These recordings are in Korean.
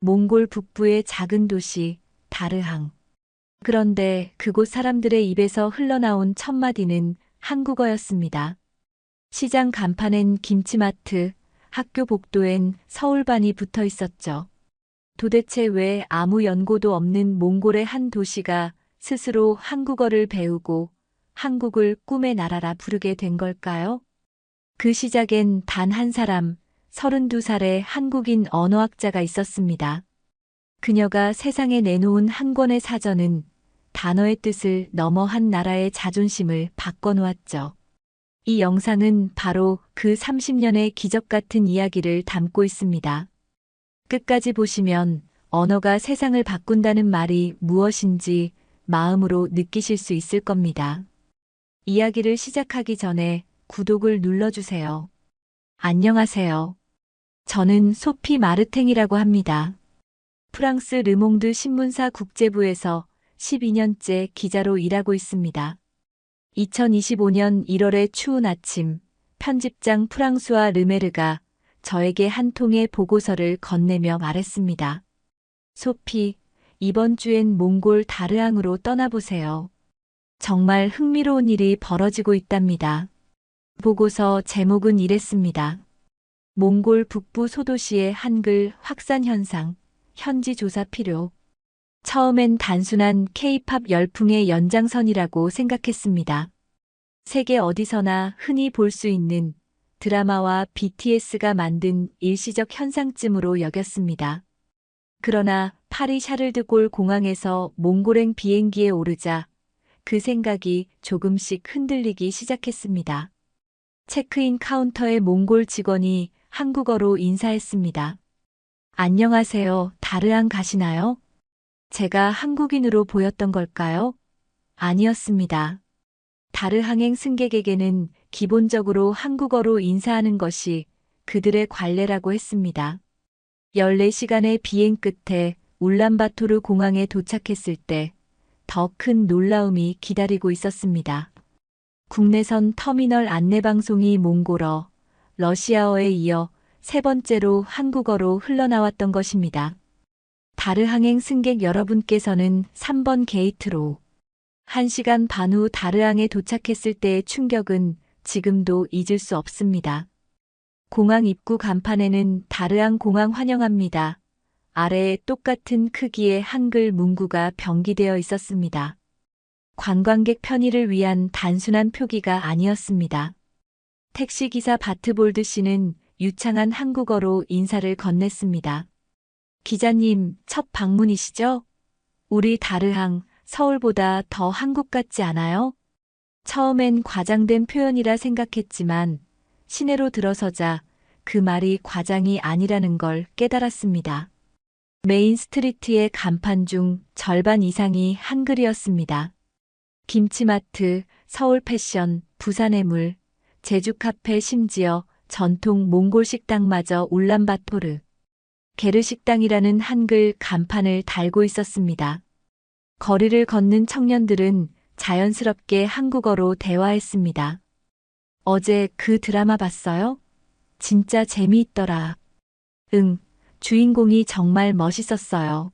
몽골 북부의 작은 도시 다르항. 그런데 그곳 사람들의 입에서 흘러나온 첫 마디는 한국어였습니다. 시장 간판엔 김치마트, 학교 복도엔 서울반이 붙어 있었죠. 도대체 왜 아무 연고도 없는 몽골의 한 도시가 스스로 한국어를 배우고 한국을 꿈의 나라라 부르게 된 걸까요? 그 시작엔 단 한 사람, 32살의 한국인 언어학자가 있었습니다. 그녀가 세상에 내놓은 한 권의 사전은 단어의 뜻을 넘어 한 나라의 자존심을 바꿔놓았죠. 이 영상은 바로 그 30년의 기적 같은 이야기를 담고 있습니다. 끝까지 보시면 언어가 세상을 바꾼다는 말이 무엇인지 마음으로 느끼실 수 있을 겁니다. 이야기를 시작하기 전에 구독을 눌러주세요. 안녕하세요. 저는 소피 마르탱이라고 합니다. 프랑스 르몽드 신문사 국제부에서 12년째 기자로 일하고 있습니다. 2025년 1월의 추운 아침, 편집장 프랑수아 르메르가 저에게 한 통의 보고서를 건네며 말했습니다. 소피, 이번 주엔 몽골 다르항으로 떠나보세요. 정말 흥미로운 일이 벌어지고 있답니다. 보고서 제목은 이랬습니다. 몽골 북부 소도시의 한글 확산 현상, 현지 조사 필요. 처음엔 단순한 K-팝 열풍의 연장선이라고 생각했습니다. 세계 어디서나 흔히 볼 수 있는 드라마와 BTS가 만든 일시적 현상쯤으로 여겼습니다. 그러나 파리 샤를드골 공항에서 몽골행 비행기에 오르자 그 생각이 조금씩 흔들리기 시작했습니다. 체크인 카운터의 몽골 직원이 한국어로 인사했습니다. 안녕하세요. 다르항 가시나요? 제가 한국인으로 보였던 걸까요? 아니었습니다. 다르항행 승객에게는 기본적으로 한국어로 인사하는 것이 그들의 관례라고 했습니다. 14시간의 비행 끝에 울란바토르 공항에 도착했을 때 더 큰 놀라움이 기다리고 있었습니다. 국내선 터미널 안내방송이 몽골어, 러시아어에 이어 세 번째로 한국어로 흘러나왔던 것입니다. 다르항행 승객 여러분께서는 3번 게이트로 1시간 반 후 다르항에 도착했을 때의 충격은 지금도 잊을 수 없습니다. 공항 입구 간판에는 다르항 공항 환영합니다. 아래에 똑같은 크기의 한글 문구가 병기되어 있었습니다. 관광객 편의를 위한 단순한 표기가 아니었습니다. 택시기사 바트볼드 씨는 유창한 한국어로 인사를 건넸습니다. 기자님, 첫 방문이시죠? 우리 다르항, 서울보다 더 한국 같지 않아요? 처음엔 과장된 표현이라 생각했지만 시내로 들어서자 그 말이 과장이 아니라는 걸 깨달았습니다. 메인 스트리트의 간판 중 절반 이상이 한글이었습니다. 김치마트, 서울 패션, 부산의 물, 제주 카페 심지어 전통 몽골 식당마저 울란바토르 게르 식당이라는 한글 간판을 달고 있었습니다. 거리를 걷는 청년들은 자연스럽게 한국어로 대화했습니다. 어제 그 드라마 봤어요? 진짜 재미있더라. 응, 주인공이 정말 멋있었어요.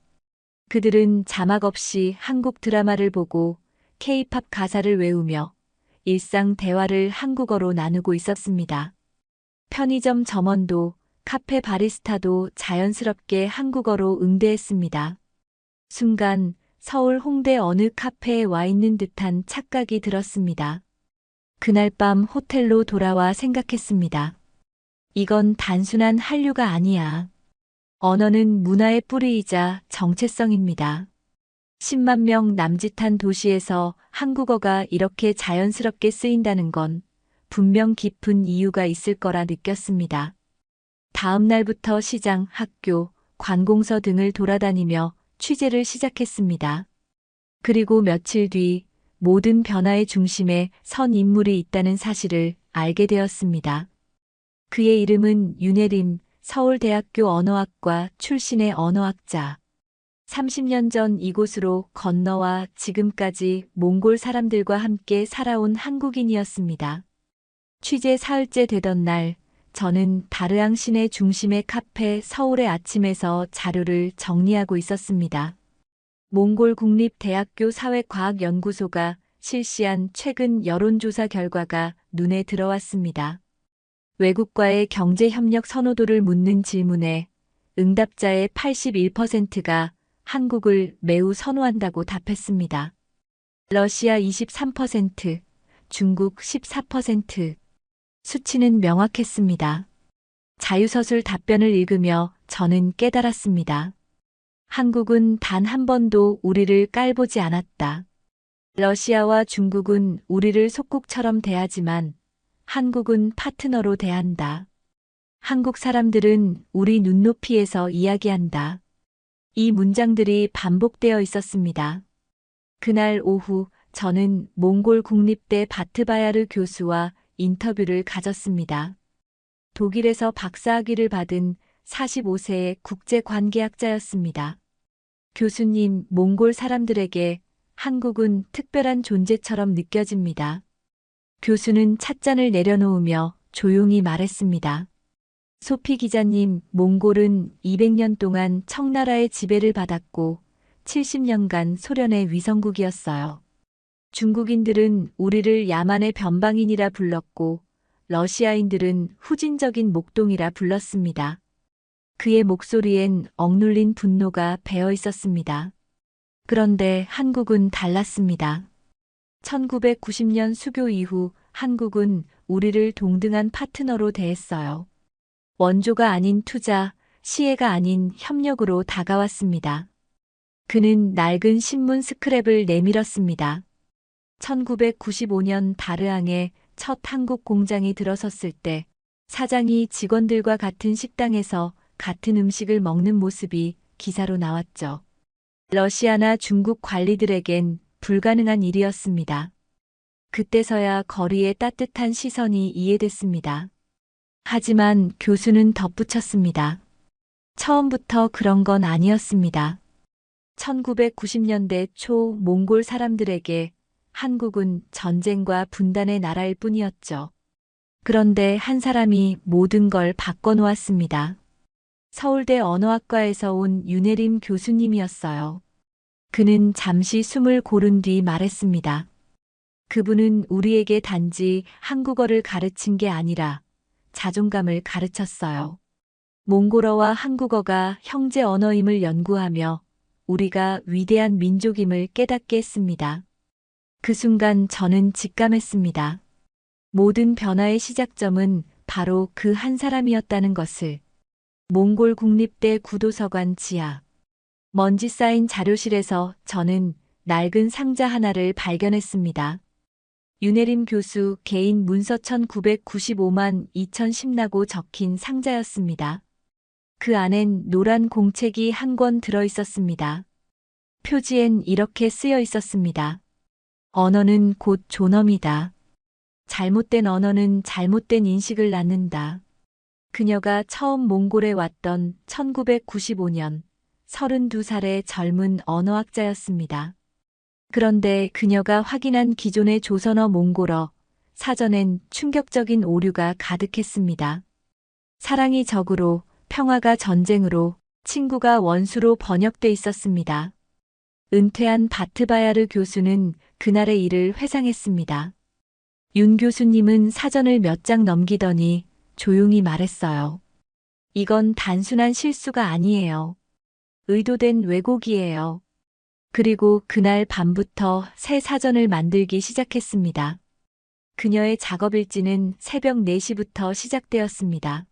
그들은 자막 없이 한국 드라마를 보고 K-팝 가사를 외우며 일상 대화를 한국어로 나누고 있었습니다. 편의점 점원도 카페 바리스타도 자연스럽게 한국어로 응대했습니다. 순간 서울 홍대 어느 카페에 와 있는 듯한 착각이 들었습니다. 그날 밤 호텔로 돌아와 생각했습니다. 이건 단순한 한류가 아니야. 언어는 문화의 뿌리이자 정체성입니다. 10만 명 남짓한 도시에서 한국어가 이렇게 자연스럽게 쓰인다는 건 분명 깊은 이유가 있을 거라 느꼈습니다. 다음 날부터 시장, 학교, 관공서 등을 돌아다니며 취재를 시작했습니다. 그리고 며칠 뒤 모든 변화의 중심에 선 인물이 있다는 사실을 알게 되었습니다. 그의 이름은 윤혜림, 서울대학교 언어학과 출신의 언어학자. 30년 전 이곳으로 건너와 지금까지 몽골 사람들과 함께 살아온 한국인이었습니다. 취재 사흘째 되던 날, 저는 다르앙 시내 중심의 카페 서울의 아침에서 자료를 정리하고 있었습니다. 몽골 국립대학교 사회과학연구소가 실시한 최근 여론조사 결과가 눈에 들어왔습니다. 외국과의 경제협력 선호도를 묻는 질문에 응답자의 81%가 한국을 매우 선호한다고 답했습니다. 러시아 23%, 중국 14%. 수치는 명확했습니다. 자유서술 답변을 읽으며 저는 깨달았습니다. 한국은 단 한 번도 우리를 깔보지 않았다. 러시아와 중국은 우리를 속국처럼 대하지만 한국은 파트너로 대한다. 한국 사람들은 우리 눈높이에서 이야기한다. 이 문장들이 반복되어 있었습니다. 그날 오후 저는 몽골 국립대 바트바야르 교수와 인터뷰를 가졌습니다. 독일에서 박사학위를 받은 45세의 국제관계학자였습니다. 교수님, 몽골 사람들에게 한국은 특별한 존재처럼 느껴집니다. 교수는 찻잔을 내려놓으며 조용히 말했습니다. 소피 기자님, 몽골은 200년 동안 청나라의 지배를 받았고 70년간 소련의 위성국이었어요. 중국인들은 우리를 야만의 변방인이라 불렀고 러시아인들은 후진적인 목동이라 불렀습니다. 그의 목소리엔 억눌린 분노가 배어 있었습니다. 그런데 한국은 달랐습니다. 1990년 수교 이후 한국은 우리를 동등한 파트너로 대했어요. 원조가 아닌 투자, 시혜가 아닌 협력으로 다가왔습니다. 그는 낡은 신문 스크랩을 내밀었습니다. 1995년 다르앙에 첫 한국 공장이 들어섰을 때 사장이 직원들과 같은 식당에서 같은 음식을 먹는 모습이 기사로 나왔죠. 러시아나 중국 관리들에겐 불가능한 일이었습니다. 그때서야 거리의 따뜻한 시선이 이해됐습니다. 하지만 교수는 덧붙였습니다. 처음부터 그런 건 아니었습니다. 1990년대 초 몽골 사람들에게 한국은 전쟁과 분단의 나라일 뿐이었죠. 그런데 한 사람이 모든 걸 바꿔놓았습니다. 서울대 언어학과에서 온 윤혜림 교수님이었어요. 그는 잠시 숨을 고른 뒤 말했습니다. 그분은 우리에게 단지 한국어를 가르친 게 아니라 자존감을 가르쳤어요. 몽골어와 한국어가 형제 언어임을 연구하며 우리가 위대한 민족임을 깨닫게 했습니다. 그 순간 저는 직감했습니다. 모든 변화의 시작점은 바로 그 한 사람이었다는 것을. 몽골 국립대 구도서관 지하. 먼지 쌓인 자료실에서 저는 낡은 상자 하나를 발견했습니다. 윤혜림 교수 개인 문서 1995만 2010라고 적힌 상자였습니다. 그 안엔 노란 공책이 한 권 들어 있었습니다. 표지엔 이렇게 쓰여 있었습니다. 언어는 곧 존엄이다. 잘못된 언어는 잘못된 인식을 낳는다. 그녀가 처음 몽골에 왔던 1995년 32살의 젊은 언어학자였습니다. 그런데 그녀가 확인한 기존의 조선어 몽골어 사전엔 충격적인 오류가 가득했습니다. 사랑이 적으로, 평화가 전쟁으로, 친구가 원수로 번역돼 있었습니다. 은퇴한 바트바야르 교수는 그날의 일을 회상했습니다. 윤 교수님은 사전을 몇 장 넘기더니 조용히 말했어요. 이건 단순한 실수가 아니에요. 의도된 왜곡이에요. 그리고 그날 밤부터 새 사전을 만들기 시작했습니다. 그녀의 작업일지는 새벽 4시부터 시작되었습니다.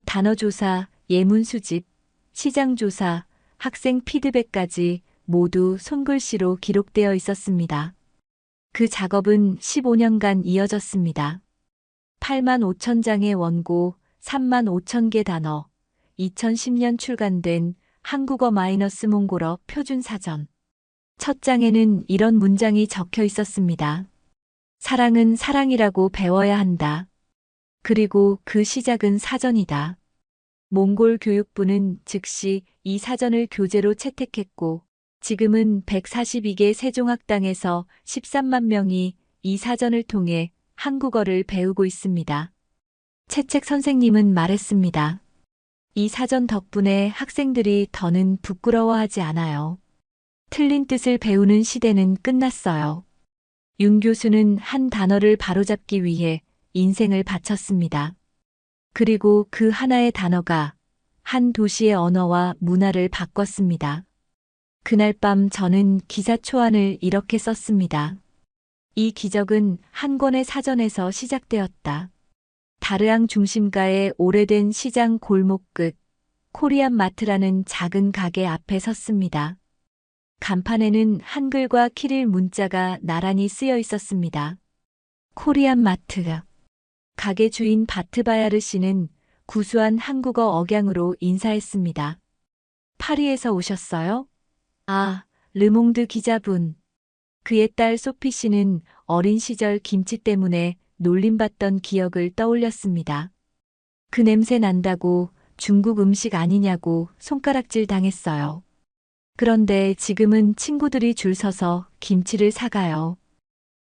단어 조사, 예문 수집, 시장 조사, 학생 피드백까지 모두 손글씨로 기록되어 있었습니다. 그 작업은 15년간 이어졌습니다. 8만 5천 장의 원고, 3만 5천 개 단어, 2010년 출간된 한국어 마이너스 몽골어 표준 사전. 첫 장에는 이런 문장이 적혀 있었습니다. 사랑은 사랑이라고 배워야 한다. 그리고 그 시작은 사전이다. 몽골 교육부는 즉시 이 사전을 교재로 채택했고 지금은 142개 세종학당에서 13만 명이 이 사전을 통해 한국어를 배우고 있습니다. 채책 선생님은 말했습니다. 이 사전 덕분에 학생들이 더는 부끄러워하지 않아요. 틀린 뜻을 배우는 시대는 끝났어요. 윤 교수는 한 단어를 바로잡기 위해 인생을 바쳤습니다. 그리고 그 하나의 단어가 한 도시의 언어와 문화를 바꿨습니다. 그날 밤 저는 기사 초안을 이렇게 썼습니다. 이 기적은 한 권의 사전에서 시작되었다. 다르앙 중심가의 오래된 시장 골목 끝 코리안 마트라는 작은 가게 앞에 섰습니다. 간판에는 한글과 키릴 문자가 나란히 쓰여 있었습니다. 코리안 마트. 가게 주인 바트바야르 씨는 구수한 한국어 억양으로 인사했습니다. 파리에서 오셨어요? 아, 르몽드 기자분. 그의 딸 소피 씨는 어린 시절 김치 때문에 놀림받던 기억을 떠올렸습니다. 그 냄새 난다고 중국 음식 아니냐고 손가락질 당했어요. 그런데 지금은 친구들이 줄 서서 김치를 사가요.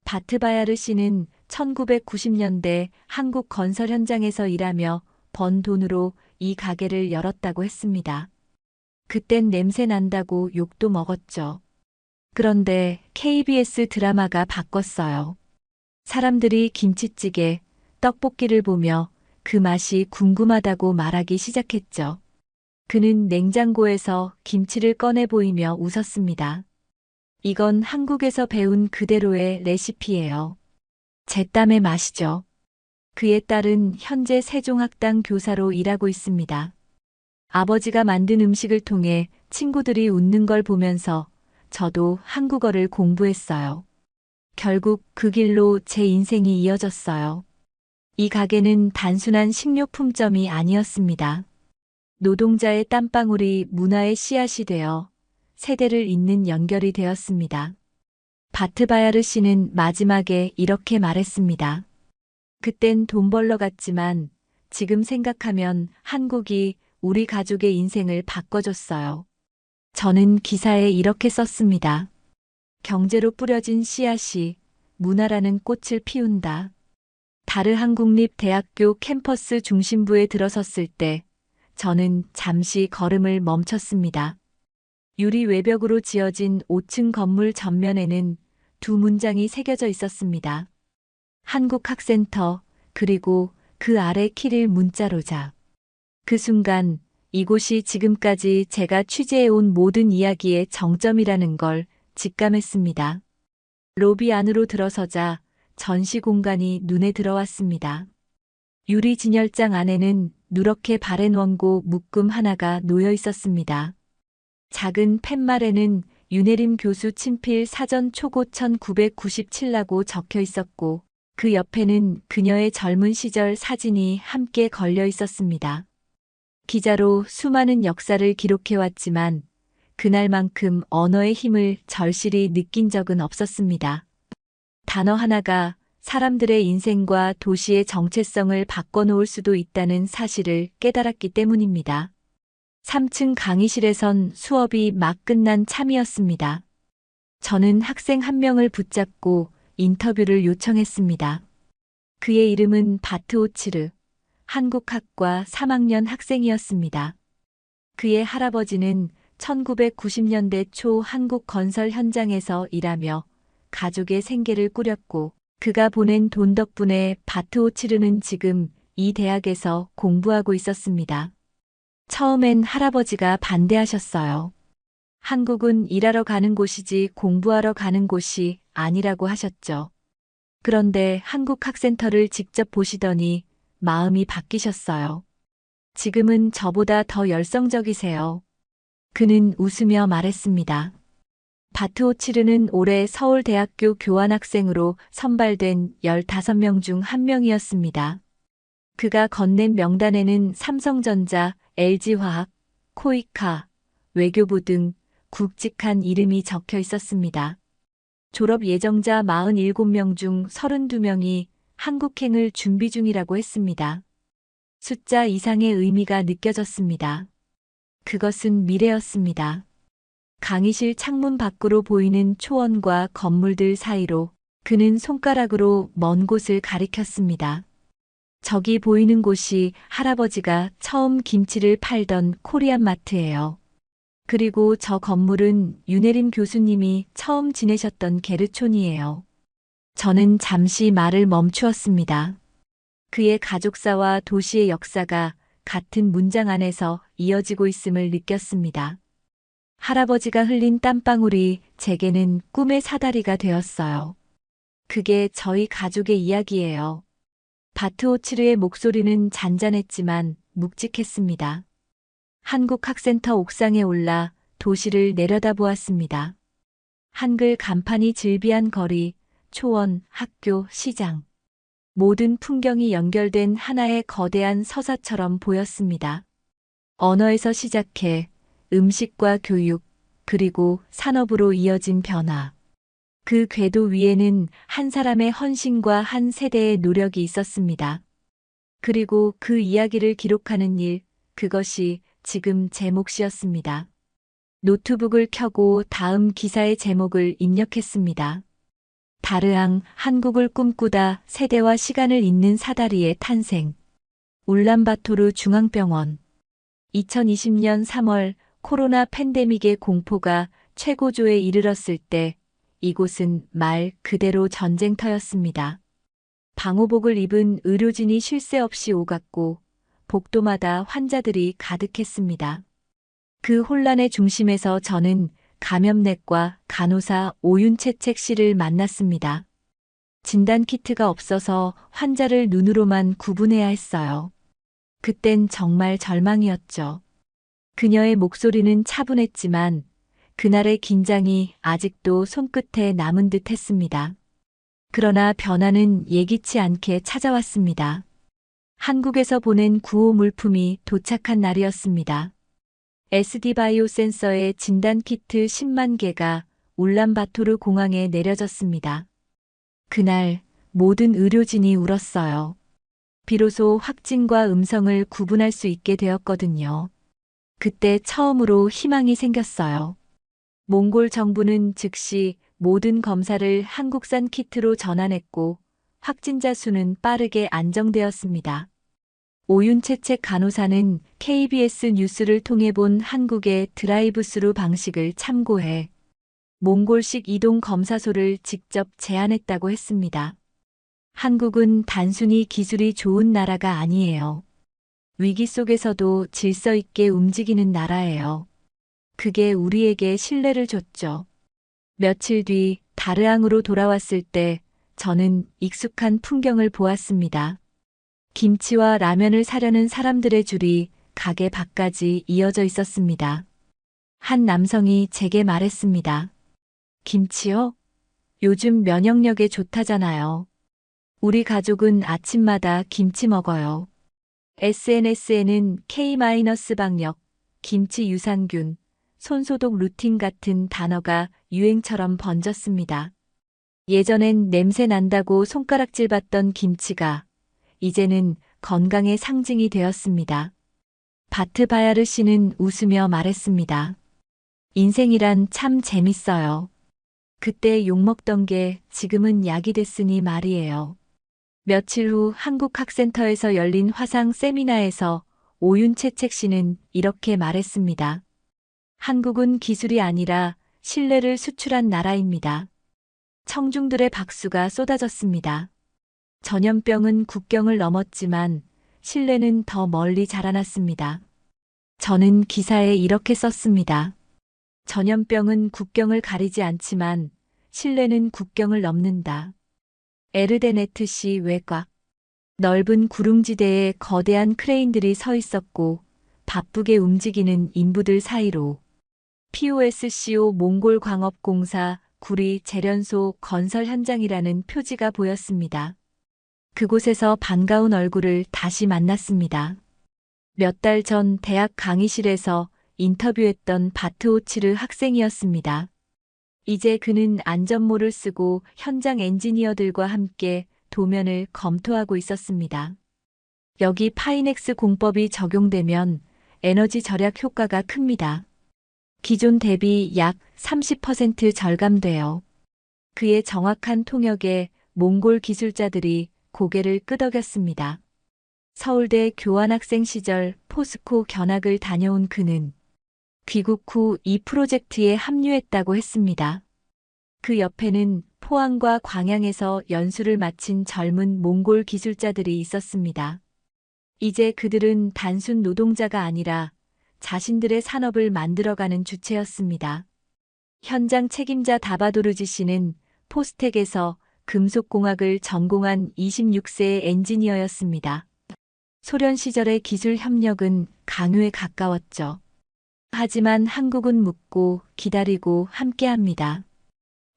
바트바야르 씨는 1990년대 한국 건설 현장에서 일하며 번 돈으로 이 가게를 열었다고 했습니다. 그땐 냄새 난다고 욕도 먹었죠. 그런데 KBS 드라마가 바꿨어요. 사람들이 김치찌개, 떡볶이를 보며 그 맛이 궁금하다고 말하기 시작했죠. 그는 냉장고에서 김치를 꺼내 보이며 웃었습니다. 이건 한국에서 배운 그대로의 레시피예요. 제 땀의 맛이죠. 그의 딸은 현재 세종학당 교사로 일하고 있습니다. 아버지가 만든 음식을 통해 친구들이 웃는 걸 보면서 저도 한국어를 공부했어요. 결국 그 길로 제 인생이 이어졌어요. 이 가게는 단순한 식료품점이 아니었습니다. 노동자의 땀방울이 문화의 씨앗이 되어 세대를 잇는 연결이 되었습니다. 바트바야르 씨는 마지막에 이렇게 말했습니다. 그땐 돈 벌러 갔지만 지금 생각하면 한국이 우리 가족의 인생을 바꿔줬어요. 저는 기사에 이렇게 썼습니다. 경제로 뿌려진 씨앗이 문화라는 꽃을 피운다. 다르한 국립대학교 캠퍼스 중심부에 들어섰을 때 저는 잠시 걸음을 멈췄습니다. 유리 외벽으로 지어진 5층 건물 전면에는 두 문장이 새겨져 있었습니다. 한국학센터, 그리고 그 아래 키릴 문자로자. 그 순간 이곳이 지금까지 제가 취재해온 모든 이야기의 정점이라는 걸 직감했습니다. 로비 안으로 들어서자 전시 공간이 눈에 들어왔습니다. 유리 진열장 안에는 누렇게 바랜 원고 묶음 하나가 놓여 있었습니다. 작은 팻말에는 윤혜림 교수 친필 사전 초고 1997라고 적혀 있었고 그 옆에는 그녀의 젊은 시절 사진이 함께 걸려 있었습니다. 기자로 수많은 역사를 기록해왔지만 그날만큼 언어의 힘을 절실히 느낀 적은 없었습니다. 단어 하나가 사람들의 인생과 도시의 정체성을 바꿔놓을 수도 있다는 사실을 깨달았기 때문입니다. 3층 강의실에선 수업이 막 끝난 참이었습니다. 저는 학생 한 명을 붙잡고 인터뷰를 요청했습니다. 그의 이름은 바트오치르, 한국학과 3학년 학생이었습니다. 그의 할아버지는 1990년대 초 한국 건설 현장에서 일하며 가족의 생계를 꾸렸고 그가 보낸 돈 덕분에 바트오치르는 지금 이 대학에서 공부하고 있었습니다. 처음엔 할아버지가 반대하셨어요. 한국은 일하러 가는 곳이지 공부하러 가는 곳이 아니라고 하셨죠. 그런데 한국학센터를 직접 보시더니 마음이 바뀌셨어요. 지금은 저보다 더 열성적이세요. 그는 웃으며 말했습니다. 바트오치르는 올해 서울대학교 교환학생으로 선발된 15명 중 한 명이었습니다. 그가 건넨 명단에는 삼성전자, LG화학, 코이카, 외교부 등 굵직한 이름이 적혀 있었습니다. 졸업 예정자 47명 중 32명이 한국행을 준비 중이라고 했습니다. 숫자 이상의 의미가 느껴졌습니다. 그것은 미래였습니다. 강의실 창문 밖으로 보이는 초원과 건물들 사이로 그는 손가락으로 먼 곳을 가리켰습니다. 저기 보이는 곳이 할아버지가 처음 김치를 팔던 코리안 마트예요. 그리고 저 건물은 윤혜림 교수님이 처음 지내셨던 게르촌이에요. 저는 잠시 말을 멈추었습니다. 그의 가족사와 도시의 역사가 같은 문장 안에서 이어지고 있음을 느꼈습니다. 할아버지가 흘린 땀방울이 제게는 꿈의 사다리가 되었어요. 그게 저희 가족의 이야기예요. 바트오치르의 목소리는 잔잔했지만 묵직했습니다. 한국학센터 옥상에 올라 도시를 내려다보았습니다. 한글 간판이 즐비한 거리, 초원, 학교, 시장. 모든 풍경이 연결된 하나의 거대한 서사처럼 보였습니다. 언어에서 시작해 음식과 교육, 그리고 산업으로 이어진 변화. 그 궤도 위에는 한 사람의 헌신과 한 세대의 노력이 있었습니다. 그리고 그 이야기를 기록하는 일, 그것이 지금 제 몫이었습니다. 노트북을 켜고 다음 기사의 제목을 입력했습니다. 다르앙, 한국을 꿈꾸다 세대와 시간을 잇는 사다리의 탄생. 울란바토르 중앙병원. 2020년 3월 코로나 팬데믹의 공포가 최고조에 이르렀을 때 이곳은 말 그대로 전쟁터였습니다. 방호복을 입은 의료진이 쉴 새 없이 오갔고 복도마다 환자들이 가득했습니다. 그 혼란의 중심에서 저는 감염내과 간호사 오윤채책 씨를 만났습니다. 진단키트가 없어서 환자를 눈으로만 구분해야 했어요. 그땐 정말 절망이었죠. 그녀의 목소리는 차분했지만 그날의 긴장이 아직도 손끝에 남은 듯 했습니다. 그러나 변화는 예기치 않게 찾아왔습니다. 한국에서 보낸 구호 물품이 도착한 날이었습니다. SD바이오 센서의 진단키트 10만 개가 울란바토르 공항에 내려졌습니다. 그날 모든 의료진이 울었어요. 비로소 확진과 음성을 구분할 수 있게 되었거든요. 그때 처음으로 희망이 생겼어요. 몽골 정부는 즉시 모든 검사를 한국산 키트로 전환했고 확진자 수는 빠르게 안정되었습니다. 오윤채책 간호사는 KBS 뉴스를 통해 본 한국의 드라이브스루 방식을 참고해 몽골식 이동 검사소를 직접 제안했다고 했습니다. 한국은 단순히 기술이 좋은 나라가 아니에요. 위기 속에서도 질서 있게 움직이는 나라예요. 그게 우리에게 신뢰를 줬죠. 며칠 뒤 다르앙으로 돌아왔을 때 저는 익숙한 풍경을 보았습니다. 김치와 라면을 사려는 사람들의 줄이 가게 밖까지 이어져 있었습니다. 한 남성이 제게 말했습니다. 김치요? 요즘 면역력에 좋다잖아요. 우리 가족은 아침마다 김치 먹어요. SNS에는 K-방역, 김치 유산균, 손소독 루틴 같은 단어가 유행처럼 번졌습니다. 예전엔 냄새 난다고 손가락질 받던 김치가 이제는 건강의 상징이 되었습니다. 바트 바야르 씨는 웃으며 말했습니다. 인생이란 참 재밌어요. 그때 욕먹던 게 지금은 약이 됐으니 말이에요. 며칠 후 한국학센터에서 열린 화상 세미나에서 오윤채책 씨는 이렇게 말했습니다. 한국은 기술이 아니라 신뢰를 수출한 나라입니다. 청중들의 박수가 쏟아졌습니다. 전염병은 국경을 넘었지만 신뢰는 더 멀리 자라났습니다. 저는 기사에 이렇게 썼습니다. 전염병은 국경을 가리지 않지만 신뢰는 국경을 넘는다. 에르데네트시 외곽. 넓은 구릉지대에 거대한 크레인들이 서 있었고 바쁘게 움직이는 인부들 사이로 POSCO 몽골 광업공사 구리 재련소 건설 현장이라는 표지가 보였습니다. 그곳에서 반가운 얼굴을 다시 만났습니다. 몇 달 전 대학 강의실에서 인터뷰했던 바트오치르 학생이었습니다. 이제 그는 안전모를 쓰고 현장 엔지니어들과 함께 도면을 검토하고 있었습니다. 여기 파이넥스 공법이 적용되면 에너지 절약 효과가 큽니다. 기존 대비 약 30% 절감돼요. 그의 정확한 통역에 몽골 기술자들이 고개를 끄덕였습니다. 서울대 교환학생 시절 포스코 견학을 다녀온 그는 귀국 후 이 프로젝트에 합류했다고 했습니다. 그 옆에는 포항과 광양에서 연수를 마친 젊은 몽골 기술자들이 있었습니다. 이제 그들은 단순 노동자가 아니라 자신들의 산업을 만들어가는 주체였습니다. 현장 책임자 다바도르지 씨는 포스텍에서 금속공학을 전공한 26세의 엔지니어였습니다. 소련 시절의 기술 협력은 강요에 가까웠죠. 하지만 한국은 묻고 기다리고 함께합니다.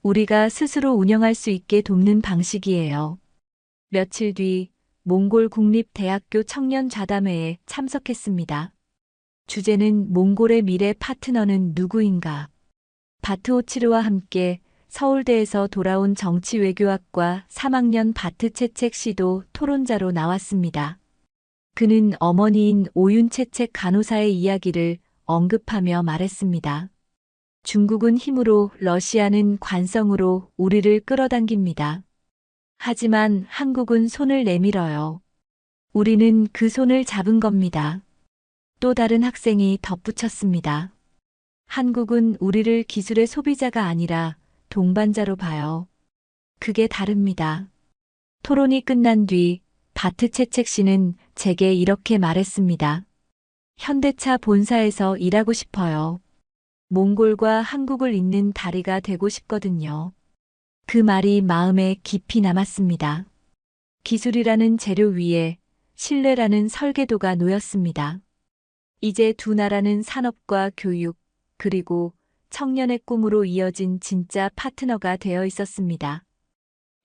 우리가 스스로 운영할 수 있게 돕는 방식이에요. 며칠 뒤 몽골 국립대학교 청년좌담회에 참석했습니다. 주제는 몽골의 미래 파트너는 누구인가? 바트오치르와 함께 서울대에서 돌아온 정치외교학과 3학년 바트채책 씨도 토론자로 나왔습니다. 그는 어머니인 오윤채책 간호사의 이야기를 언급하며 말했습니다. 중국은 힘으로, 러시아는 관성으로 우리를 끌어당깁니다. 하지만 한국은 손을 내밀어요. 우리는 그 손을 잡은 겁니다. 또 다른 학생이 덧붙였습니다. 한국은 우리를 기술의 소비자가 아니라 동반자로 봐요. 그게 다릅니다. 토론이 끝난 뒤 바트채책 씨는 제게 이렇게 말했습니다. 현대차 본사에서 일하고 싶어요. 몽골과 한국을 잇는 다리가 되고 싶거든요. 그 말이 마음에 깊이 남았습니다. 기술이라는 재료 위에 신뢰라는 설계도가 놓였습니다. 이제 두 나라는 산업과 교육, 그리고 청년의 꿈으로 이어진 진짜 파트너가 되어 있었습니다.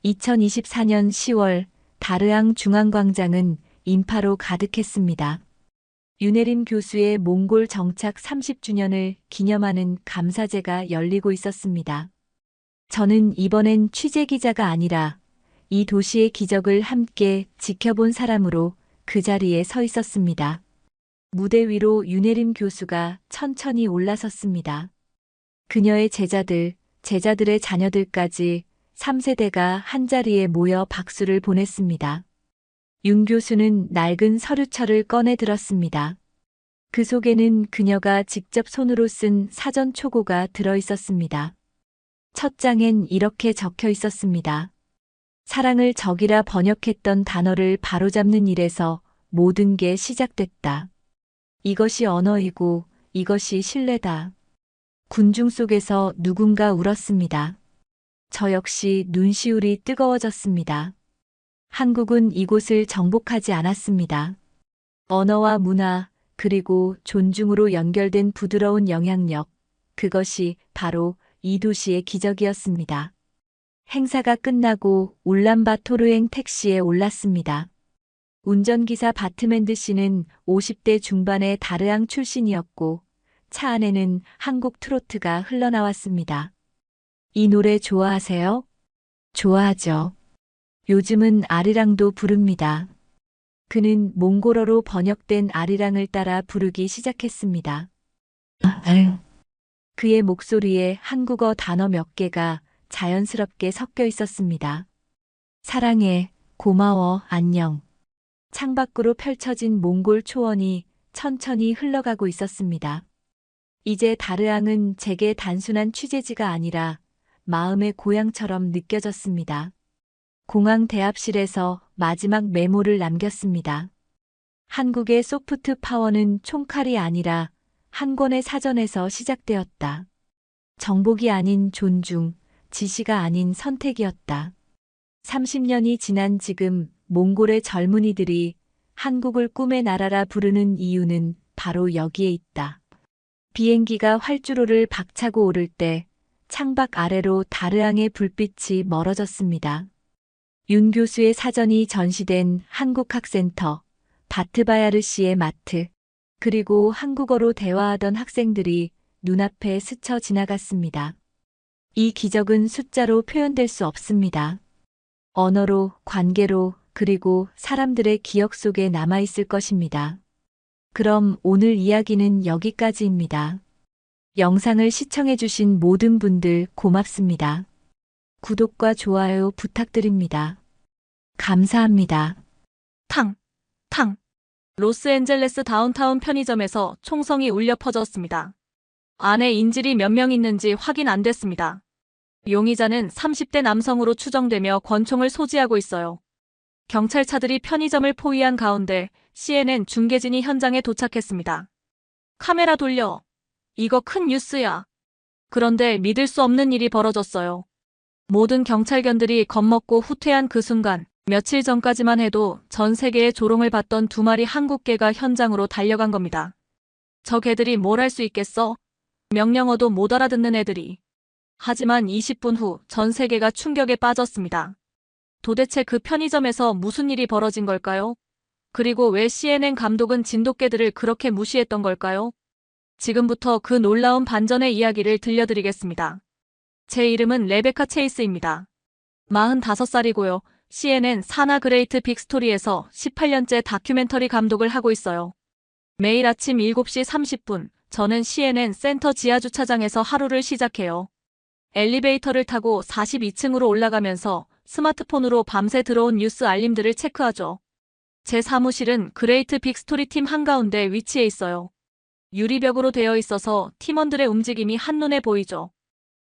2024년 10월 다르앙 중앙광장은 인파로 가득했습니다. 윤혜림 교수의 몽골 정착 30주년을 기념하는 감사제가 열리고 있었습니다. 저는 이번엔 취재기자가 아니라 이 도시의 기적을 함께 지켜본 사람으로 그 자리에 서 있었습니다. 무대 위로 윤혜림 교수가 천천히 올라섰습니다. 그녀의 제자들, 제자들의 자녀들까지 3세대가 한자리에 모여 박수를 보냈습니다. 윤 교수는 낡은 서류철을 꺼내 들었습니다. 그 속에는 그녀가 직접 손으로 쓴 사전 초고가 들어 있었습니다. 첫 장엔 이렇게 적혀 있었습니다. 사랑을 적이라 번역했던 단어를 바로잡는 일에서 모든 게 시작됐다. 이것이 언어이고 이것이 신뢰다. 군중 속에서 누군가 울었습니다. 저 역시 눈시울이 뜨거워졌습니다. 한국은 이곳을 정복하지 않았습니다. 언어와 문화, 그리고 존중으로 연결된 부드러운 영향력, 그것이 바로 이 도시의 기적이었습니다. 행사가 끝나고 울란바토르행 택시에 올랐습니다. 운전기사 바트맨드 씨는 50대 중반의 다르앙 출신이었고 차 안에는 한국 트로트가 흘러나왔습니다. 이 노래 좋아하세요? 좋아하죠. 요즘은 아리랑도 부릅니다. 그는 몽골어로 번역된 아리랑을 따라 부르기 시작했습니다. 그의 목소리에 한국어 단어 몇 개가 자연스럽게 섞여 있었습니다. 사랑해, 고마워, 안녕. 창밖으로 펼쳐진 몽골 초원이 천천히 흘러가고 있었습니다. 이제 다르앙은 제게 단순한 취재지가 아니라 마음의 고향처럼 느껴졌습니다. 공항 대합실에서 마지막 메모를 남겼습니다. 한국의 소프트 파워는 총칼이 아니라 한 권의 사전에서 시작되었다. 정복이 아닌 존중, 지시가 아닌 선택이었다. 30년이 지난 지금 몽골의 젊은이들이 한국을 꿈의 나라라 부르는 이유는 바로 여기에 있다. 비행기가 활주로를 박차고 오를 때 창밖 아래로 다르앙의 불빛이 멀어졌습니다. 윤 교수의 사전이 전시된 한국학센터, 바트바야르 씨의 마트, 그리고 한국어로 대화하던 학생들이 눈앞에 스쳐 지나갔습니다. 이 기적은 숫자로 표현될 수 없습니다. 언어로, 관계로, 그리고 사람들의 기억 속에 남아있을 것입니다. 그럼 오늘 이야기는 여기까지입니다. 영상을 시청해주신 모든 분들 고맙습니다. 구독과 좋아요 부탁드립니다. 감사합니다. 탕, 탕. 로스앤젤레스 다운타운 편의점에서 총성이 울려 퍼졌습니다. 안에 인질이 몇 명 있는지 확인 안 됐습니다. 용의자는 30대 남성으로 추정되며 권총을 소지하고 있어요. 경찰차들이 편의점을 포위한 가운데 CNN 중계진이 현장에 도착했습니다. 카메라 돌려. 이거 큰 뉴스야. 그런데 믿을 수 없는 일이 벌어졌어요. 모든 경찰견들이 겁먹고 후퇴한 그 순간, 며칠 전까지만 해도 전 세계의 조롱을 받던 두 마리 한국 개가 현장으로 달려간 겁니다. 저 개들이 뭘 할 수 있겠어? 명령어도 못 알아듣는 애들이. 하지만 20분 후 전 세계가 충격에 빠졌습니다. 도대체 그 편의점에서 무슨 일이 벌어진 걸까요? 그리고 왜 CNN 감독은 진돗개들을 그렇게 무시했던 걸까요? 지금부터 그 놀라운 반전의 이야기를 들려드리겠습니다. 제 이름은 레베카 체이스입니다. 45살이고요. CNN 사나 그레이트 빅스토리에서 18년째 다큐멘터리 감독을 하고 있어요. 매일 아침 7시 30분, 저는 CNN 센터 지하주차장에서 하루를 시작해요. 엘리베이터를 타고 42층으로 올라가면서 스마트폰으로 밤새 들어온 뉴스 알림들을 체크하죠. 제 사무실은 그레이트 빅스토리 팀 한가운데 위치해 있어요. 유리벽으로 되어 있어서 팀원들의 움직임이 한눈에 보이죠.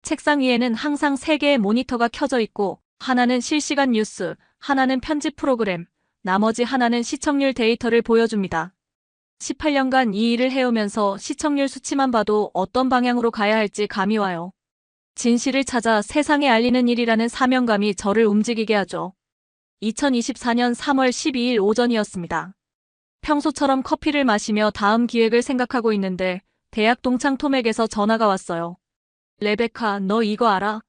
책상 위에는 항상 3개의 모니터가 켜져 있고 하나는 실시간 뉴스, 하나는 편집 프로그램, 나머지 하나는 시청률 데이터를 보여줍니다. 18년간 이 일을 해오면서 시청률 수치만 봐도 어떤 방향으로 가야 할지 감이 와요. 진실을 찾아 세상에 알리는 일이라는 사명감이 저를 움직이게 하죠. 2024년 3월 12일 오전이었습니다. 평소처럼 커피를 마시며 다음 기획을 생각하고 있는데 대학 동창 톰에게서 전화가 왔어요. 레베카, 너 이거 알아?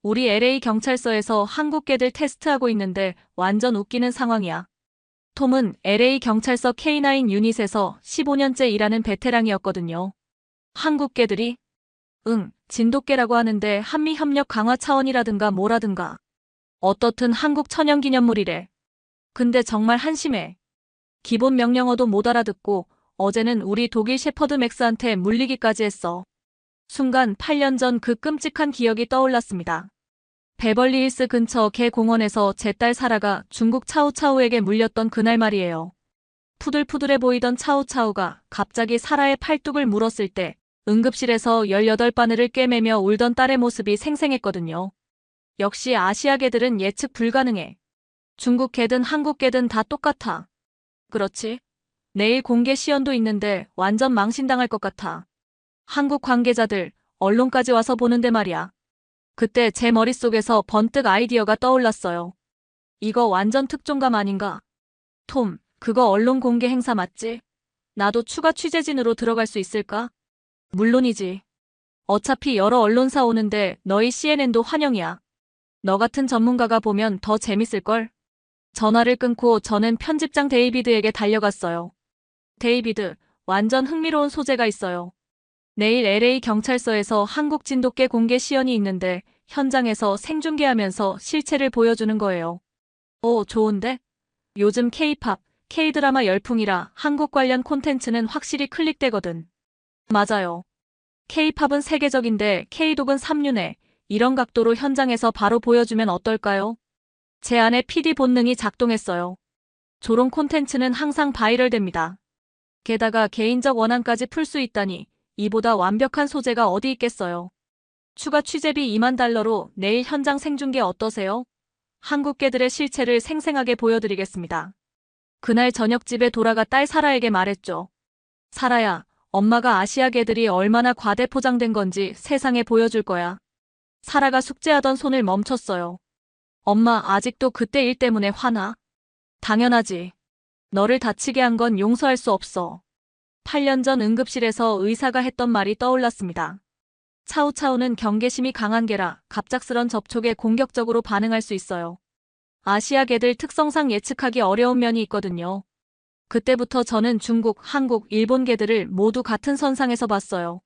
우리 LA 경찰서에서 한국 개들 테스트하고 있는데 완전 웃기는 상황이야. 톰은 LA 경찰서 K9 유닛에서 15년째 일하는 베테랑이었거든요. 한국 개들이? 응, 진돗개라고 하는데 한미협력 강화 차원이라든가 뭐라든가. 어떻든 한국 천연기념물이래. 근데 정말 한심해. 기본 명령어도 못 알아듣고 어제는 우리 독일 셰퍼드 맥스한테 물리기까지 했어. 순간 8년 전 그 끔찍한 기억이 떠올랐습니다. 베벌리힐스 근처 개 공원에서 제 딸 사라가 중국 차우차우에게 물렸던 그날 말이에요. 푸들푸들해 보이던 차우차우가 갑자기 사라의 팔뚝을 물었을 때 응급실에서 18바늘을 꿰매며 울던 딸의 모습이 생생했거든요. 역시 아시아 개들은 예측 불가능해. 중국 개든 한국 개든 다 똑같아. 그렇지? 내일 공개 시연도 있는데 완전 망신당할 것 같아. 한국 관계자들, 언론까지 와서 보는데 말이야. 그때 제 머릿속에서 번뜩 아이디어가 떠올랐어요. 이거 완전 특종감 아닌가? 톰, 그거 언론 공개 행사 맞지? 나도 추가 취재진으로 들어갈 수 있을까? 물론이지. 어차피 여러 언론사 오는데 너희 CNN도 환영이야. 너 같은 전문가가 보면 더 재밌을걸? 전화를 끊고 저는 편집장 데이비드에게 달려갔어요. 데이비드, 완전 흥미로운 소재가 있어요. 내일 LA 경찰서에서 한국 진돗개 공개 시연이 있는데 현장에서 생중계하면서 실체를 보여주는 거예요. 오, 좋은데? 요즘 K-팝, K-드라마 열풍이라 한국 관련 콘텐츠는 확실히 클릭되거든. 맞아요. K-팝은 세계적인데 K-독은 삼류네. 이런 각도로 현장에서 바로 보여주면 어떨까요? 제 안에 PD 본능이 작동했어요. 조롱 콘텐츠는 항상 바이럴됩니다. 게다가 개인적 원한까지 풀 수 있다니 이보다 완벽한 소재가 어디 있겠어요. 추가 취재비 $20,000로 내일 현장 생중계 어떠세요? 한국 개들의 실체를 생생하게 보여드리겠습니다. 그날 저녁 집에 돌아가 딸 사라에게 말했죠. 사라야, 엄마가 아시아 개들이 얼마나 과대 포장된 건지 세상에 보여줄 거야. 사라가 숙제하던 손을 멈췄어요. 엄마, 아직도 그때 일 때문에 화나? 당연하지. 너를 다치게 한 건 용서할 수 없어. 8년 전 응급실에서 의사가 했던 말이 떠올랐습니다. 차우차우는 경계심이 강한 개라 갑작스런 접촉에 공격적으로 반응할 수 있어요. 아시아 개들 특성상 예측하기 어려운 면이 있거든요. 그때부터 저는 중국, 한국, 일본 개들을 모두 같은 선상에서 봤어요.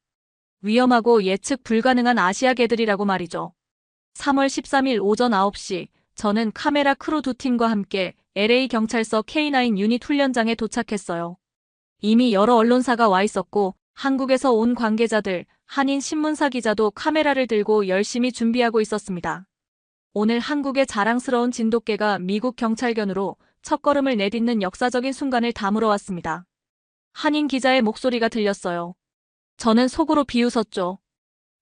위험하고 예측 불가능한 아시아 개들이라고 말이죠. 3월 13일 오전 9시, 저는 카메라 크루 2팀과 함께 LA 경찰서 K9 유닛 훈련장에 도착했어요. 이미 여러 언론사가 와 있었고 한국에서 온 관계자들, 한인 신문사 기자도 카메라를 들고 열심히 준비하고 있었습니다. 오늘 한국의 자랑스러운 진돗개가 미국 경찰견으로 첫걸음을 내딛는 역사적인 순간을 다물어 왔습니다. 한인 기자의 목소리가 들렸어요. 저는 속으로 비웃었죠.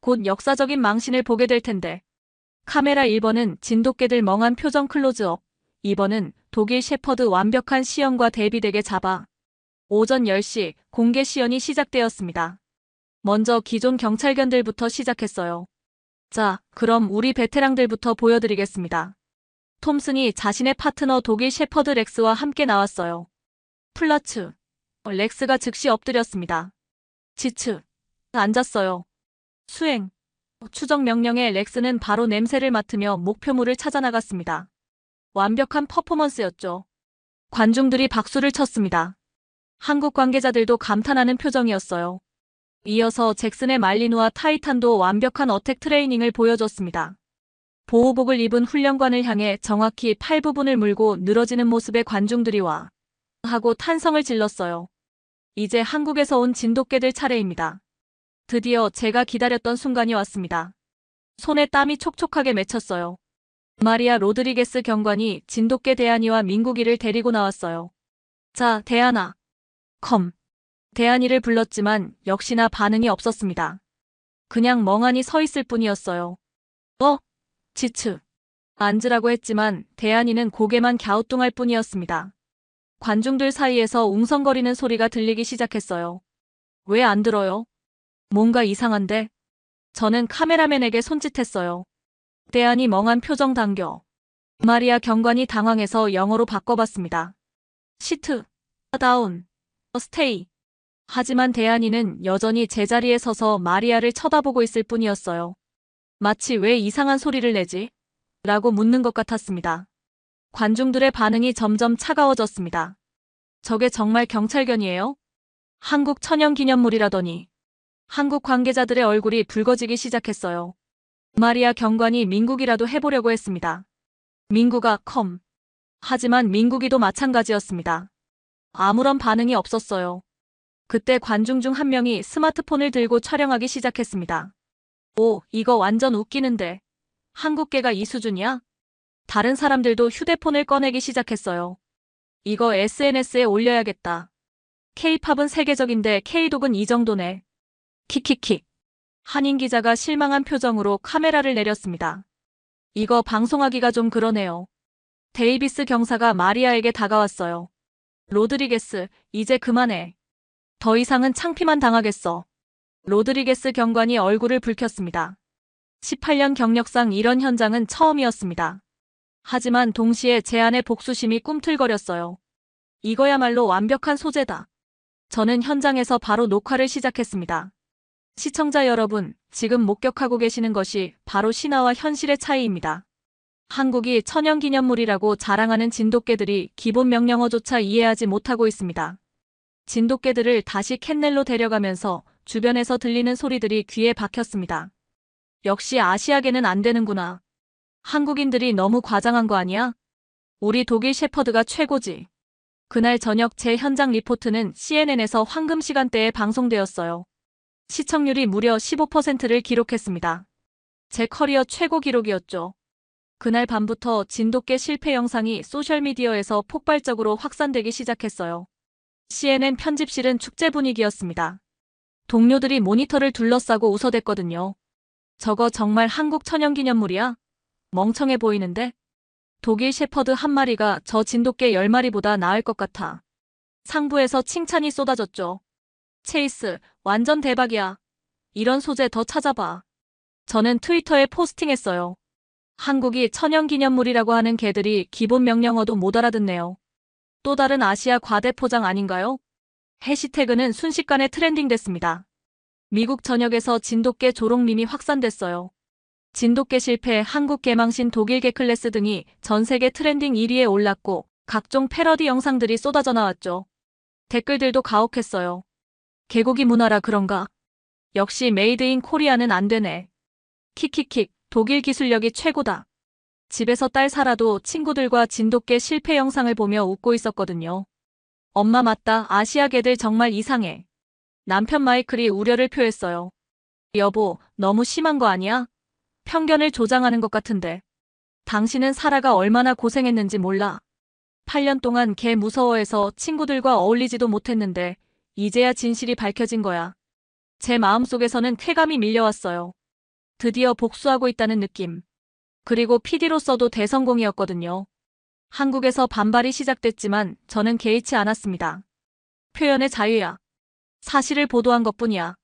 곧 역사적인 망신을 보게 될 텐데. 카메라 1번은 진돗개들 멍한 표정 클로즈업, 2번은 독일 셰퍼드 완벽한 시연과 대비되게 잡아. 오전 10시 공개 시연이 시작되었습니다. 먼저 기존 경찰견들부터 시작했어요. 자, 그럼 우리 베테랑들부터 보여드리겠습니다. 톰슨이 자신의 파트너 독일 셰퍼드 렉스와 함께 나왔어요. 플라츠. 렉스가 즉시 엎드렸습니다. 지츠. 앉았어요. 수행. 추적 명령에 렉스는 바로 냄새를 맡으며 목표물을 찾아 나갔습니다. 완벽한 퍼포먼스였죠. 관중들이 박수를 쳤습니다. 한국 관계자들도 감탄하는 표정이었어요. 이어서 잭슨의 말리누와 타이탄도 완벽한 어택 트레이닝을 보여줬습니다. 보호복을 입은 훈련관을 향해 정확히 팔 부분을 물고 늘어지는 모습의 관중들이 와 하고 탄성을 질렀어요. 이제 한국에서 온 진돗개들 차례입니다. 드디어 제가 기다렸던 순간이 왔습니다. 손에 땀이 촉촉하게 맺혔어요. 마리아 로드리게스 경관이 진돗개 대안이와 민국이를 데리고 나왔어요. 자, 대안아. 컴. 대안이를 불렀지만 역시나 반응이 없었습니다. 그냥 멍하니 서 있을 뿐이었어요. 지츠. 앉으라고 했지만 대안이는 고개만 갸우뚱할 뿐이었습니다. 관중들 사이에서 웅성거리는 소리가 들리기 시작했어요. 왜 안 들어요? 뭔가 이상한데? 저는 카메라맨에게 손짓했어요. 대안이 멍한 표정 당겨. 마리아 경관이 당황해서 영어로 바꿔봤습니다. 시트. 다운. 스테이. 하지만 대안이는 여전히 제자리에 서서 마리아를 쳐다보고 있을 뿐이었어요. 마치 왜 이상한 소리를 내지? 라고 묻는 것 같았습니다. 관중들의 반응이 점점 차가워졌습니다. 저게 정말 경찰견이에요? 한국 천연기념물이라더니. 한국 관계자들의 얼굴이 붉어지기 시작했어요. 마리아 경관이 민국이라도 해보려고 했습니다. 민국아 컴. 하지만 민국이도 마찬가지였습니다. 아무런 반응이 없었어요. 그때 관중 중 한 명이 스마트폰을 들고 촬영하기 시작했습니다. 오, 이거 완전 웃기는데. 한국계가 이 수준이야? 다른 사람들도 휴대폰을 꺼내기 시작했어요. 이거 SNS에 올려야겠다. K-팝은 세계적인데 K-독은 이 정도네. 킥킥킥. 한인 기자가 실망한 표정으로 카메라를 내렸습니다. 이거 방송하기가 좀 그러네요. 데이비스 경사가 마리아에게 다가왔어요. 로드리게스, 이제 그만해. 더 이상은 창피만 당하겠어. 로드리게스 경관이 얼굴을 붉혔습니다. 18년 경력상 이런 현장은 처음이었습니다. 하지만 동시에 제 안의 복수심이 꿈틀거렸어요. 이거야말로 완벽한 소재다. 저는 현장에서 바로 녹화를 시작했습니다. 시청자 여러분, 지금 목격하고 계시는 것이 바로 신화와 현실의 차이입니다. 한국이 천연기념물이라고 자랑하는 진돗개들이 기본 명령어조차 이해하지 못하고 있습니다. 진돗개들을 다시 캔넬로 데려가면서 주변에서 들리는 소리들이 귀에 박혔습니다. 역시 아시아계는 안 되는구나. 한국인들이 너무 과장한 거 아니야? 우리 독일 셰퍼드가 최고지. 그날 저녁 제 현장 리포트는 CNN에서 황금 시간대에 방송되었어요. 시청률이 무려 15%를 기록했습니다. 제 커리어 최고 기록이었죠. 그날 밤부터 진돗개 실패 영상이 소셜미디어에서 폭발적으로 확산되기 시작했어요. CNN 편집실은 축제 분위기였습니다. 동료들이 모니터를 둘러싸고 웃어댔거든요. 저거 정말 한국 천연기념물이야? 멍청해 보이는데? 독일 셰퍼드 한 마리가 저 진돗개 10마리보다 나을 것 같아. 상부에서 칭찬이 쏟아졌죠. 체이스, 완전 대박이야. 이런 소재 더 찾아봐. 저는 트위터에 포스팅했어요. 한국이 천연기념물이라고 하는 개들이 기본 명령어도 못 알아듣네요. 또 다른 아시아 과대포장 아닌가요? 해시태그는 순식간에 트렌딩됐습니다. 미국 전역에서 진돗개 조롱밈이 확산됐어요. 진돗개 실패, 한국 개망신, 독일개 클래스 등이 전 세계 트렌딩 1위에 올랐고 각종 패러디 영상들이 쏟아져 나왔죠. 댓글들도 가혹했어요. 개고기 문화라 그런가? 역시 메이드 인 코리아는 안 되네. 킥킥킥, 독일 기술력이 최고다. 집에서 딸 살아도 친구들과 진돗개 실패 영상을 보며 웃고 있었거든요. 엄마 맞다, 아시아 개들 정말 이상해. 남편 마이클이 우려를 표했어요. 여보, 너무 심한 거 아니야? 편견을 조장하는 것 같은데. 당신은 사라가 얼마나 고생했는지 몰라. 8년 동안 걔 무서워해서 친구들과 어울리지도 못했는데 이제야 진실이 밝혀진 거야. 제 마음속에서는 쾌감이 밀려왔어요. 드디어 복수하고 있다는 느낌. 그리고 PD로서도 대성공이었거든요. 한국에서 반발이 시작됐지만 저는 개의치 않았습니다. 표현의 자유야. 사실을 보도한 것뿐이야.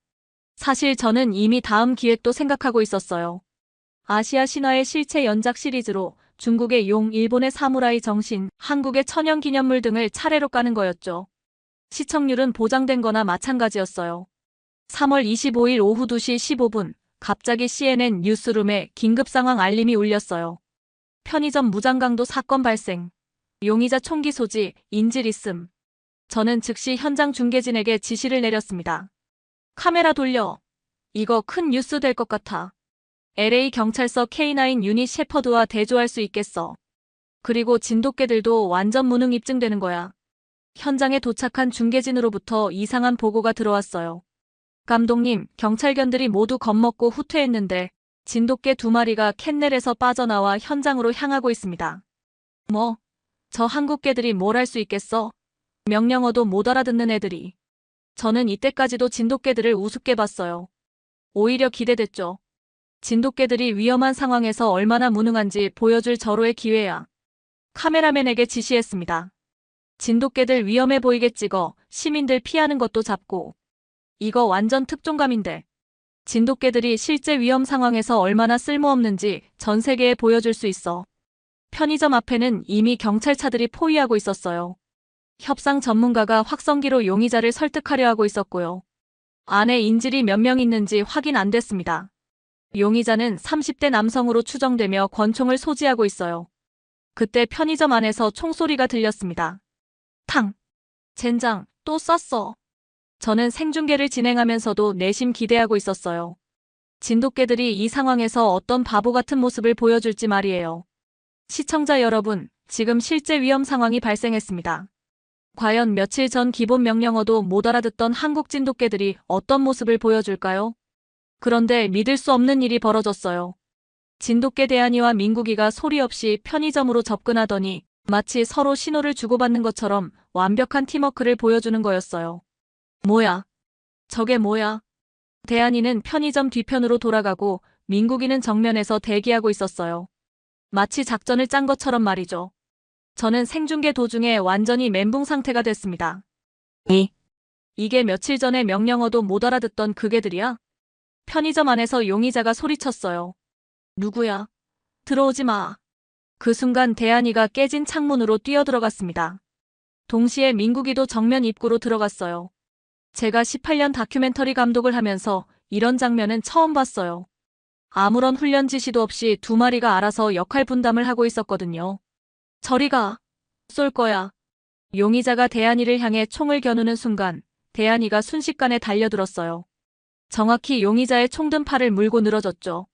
사실 저는 이미 다음 기획도 생각하고 있었어요. 아시아 신화의 실체 연작 시리즈로 중국의 용, 일본의 사무라이 정신, 한국의 천연 기념물 등을 차례로 까는 거였죠. 시청률은 보장된 거나 마찬가지였어요. 3월 25일 오후 2시 15분, 갑자기 CNN 뉴스룸에 긴급 상황 알림이 울렸어요. 편의점 무장강도 사건 발생. 용의자 총기 소지, 인질 있음. 저는 즉시 현장 중계진에게 지시를 내렸습니다. 카메라 돌려. 이거 큰 뉴스 될 것 같아. LA 경찰서 K9 유닛 셰퍼드와 대조할 수 있겠어. 그리고 진돗개들도 완전 무능 입증되는 거야. 현장에 도착한 중계진으로부터 이상한 보고가 들어왔어요. 감독님, 경찰견들이 모두 겁먹고 후퇴했는데 진돗개 2마리가 캔넬에서 빠져나와 현장으로 향하고 있습니다. 뭐? 저 한국개들이 뭘 할 수 있겠어? 명령어도 못 알아듣는 애들이. 저는 이때까지도 진돗개들을 우습게 봤어요. 오히려 기대됐죠. 진돗개들이 위험한 상황에서 얼마나 무능한지 보여줄 절호의 기회야. 카메라맨에게 지시했습니다. 진돗개들 위험해 보이게 찍어 시민들 피하는 것도 잡고. 이거 완전 특종감인데. 진돗개들이 실제 위험 상황에서 얼마나 쓸모없는지 전 세계에 보여줄 수 있어. 편의점 앞에는 이미 경찰차들이 포위하고 있었어요. 협상 전문가가 확성기로 용의자를 설득하려 하고 있었고요. 안에 인질이 몇 명 있는지 확인 안 됐습니다. 용의자는 30대 남성으로 추정되며 권총을 소지하고 있어요. 그때 편의점 안에서 총소리가 들렸습니다. 탕! 젠장, 또 쐈어. 저는 생중계를 진행하면서도 내심 기대하고 있었어요. 진돗개들이 이 상황에서 어떤 바보 같은 모습을 보여줄지 말이에요. 시청자 여러분, 지금 실제 위험 상황이 발생했습니다. 과연 며칠 전 기본 명령어도 못 알아듣던 한국 진돗개들이 어떤 모습을 보여줄까요? 그런데 믿을 수 없는 일이 벌어졌어요. 진돗개 대한이와 민국이가 소리 없이 편의점으로 접근하더니 마치 서로 신호를 주고받는 것처럼 완벽한 팀워크를 보여주는 거였어요. 뭐야? 저게 뭐야? 대한이는 편의점 뒤편으로 돌아가고 민국이는 정면에서 대기하고 있었어요. 마치 작전을 짠 것처럼 말이죠. 저는 생중계 도중에 완전히 멘붕 상태가 됐습니다. 이게 며칠 전에 명령어도 못 알아듣던 그 개들이야? 편의점 안에서 용의자가 소리쳤어요. 누구야? 들어오지 마. 그 순간 대한이가 깨진 창문으로 뛰어들어갔습니다. 동시에 민국이도 정면 입구로 들어갔어요. 제가 18년 다큐멘터리 감독을 하면서 이런 장면은 처음 봤어요. 아무런 훈련 지시도 없이 2마리가 알아서 역할 분담을 하고 있었거든요. 저리 가. 쏠 거야. 용의자가 대한이를 향해 총을 겨누는 순간 대한이가 순식간에 달려들었어요. 정확히 용의자의 총든 팔을 물고 늘어졌죠.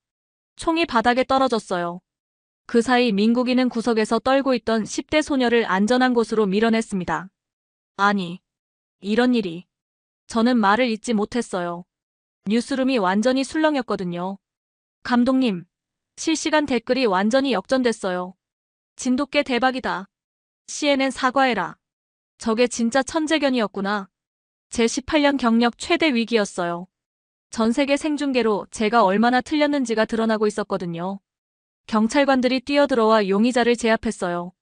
총이 바닥에 떨어졌어요. 그 사이 민국이는 구석에서 떨고 있던 10대 소녀를 안전한 곳으로 밀어냈습니다. 아니, 이런 일이. 저는 말을 잇지 못했어요. 뉴스룸이 완전히 술렁였거든요. 감독님, 실시간 댓글이 완전히 역전됐어요. 진돗개 대박이다. CNN 사과해라. 저게 진짜 천재견이었구나. 제 18년 경력 최대 위기였어요. 전 세계 생중계로 제가 얼마나 틀렸는지가 드러나고 있었거든요. 경찰관들이 뛰어들어와 용의자를 제압했어요.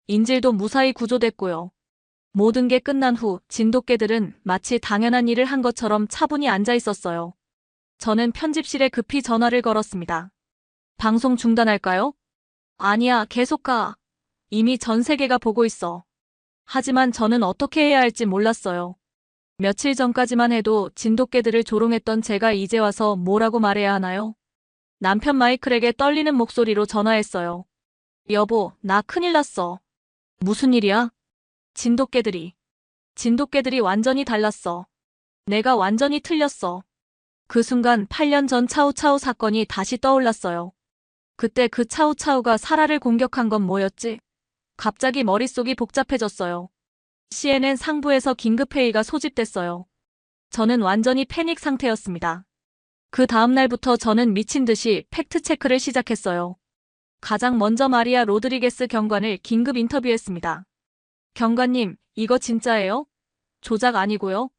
인질도 무사히 구조됐고요. 모든 게 끝난 후 진돗개들은 마치 당연한 일을 한 것처럼 차분히 앉아 있었어요. 저는 편집실에 급히 전화를 걸었습니다. 방송 중단할까요? 아니야, 계속 가. 이미 전 세계가 보고 있어. 하지만 저는 어떻게 해야 할지 몰랐어요. 며칠 전까지만 해도 진돗개들을 조롱했던 제가 이제 와서 뭐라고 말해야 하나요? 남편 마이클에게 떨리는 목소리로 전화했어요. 여보, 나 큰일 났어. 무슨 일이야? 진돗개들이 완전히 달랐어. 내가 완전히 틀렸어. 그 순간 8년 전 차우차우 사건이 다시 떠올랐어요. 그때 그 차우차우가 사라를 공격한 건 뭐였지? 갑자기 머릿속이 복잡해졌어요. CNN 상부에서 긴급회의가 소집됐어요. 저는 완전히 패닉 상태였습니다. 그 다음 날부터 저는 미친 듯이 팩트체크를 시작했어요. 가장 먼저 마리아 로드리게스 경관을 긴급 인터뷰했습니다. 경관님, 이거 진짜예요? 조작 아니고요?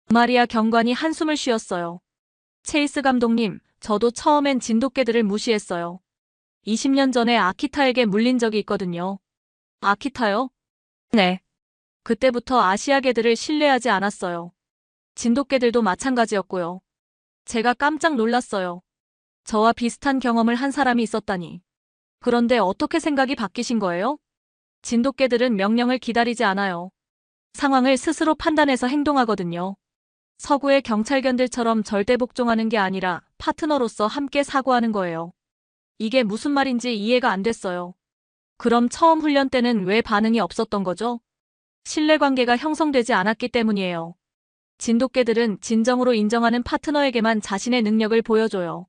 마리아 경관이 한숨을 쉬었어요. 체이스 감독님, 저도 처음엔 진돗개들을 무시했어요. 20년 전에 아키타에게 물린 적이 있거든요. 아키타요? 네. 그때부터 아시아개들을 신뢰하지 않았어요. 진돗개들도 마찬가지였고요. 제가 깜짝 놀랐어요. 저와 비슷한 경험을 한 사람이 있었다니. 그런데 어떻게 생각이 바뀌신 거예요? 진돗개들은 명령을 기다리지 않아요. 상황을 스스로 판단해서 행동하거든요. 서구의 경찰견들처럼 절대 복종하는 게 아니라 파트너로서 함께 사고하는 거예요. 이게 무슨 말인지 이해가 안 됐어요. 그럼 처음 훈련 때는 왜 반응이 없었던 거죠? 신뢰관계가 형성되지 않았기 때문이에요. 진돗개들은 진정으로 인정하는 파트너에게만 자신의 능력을 보여줘요.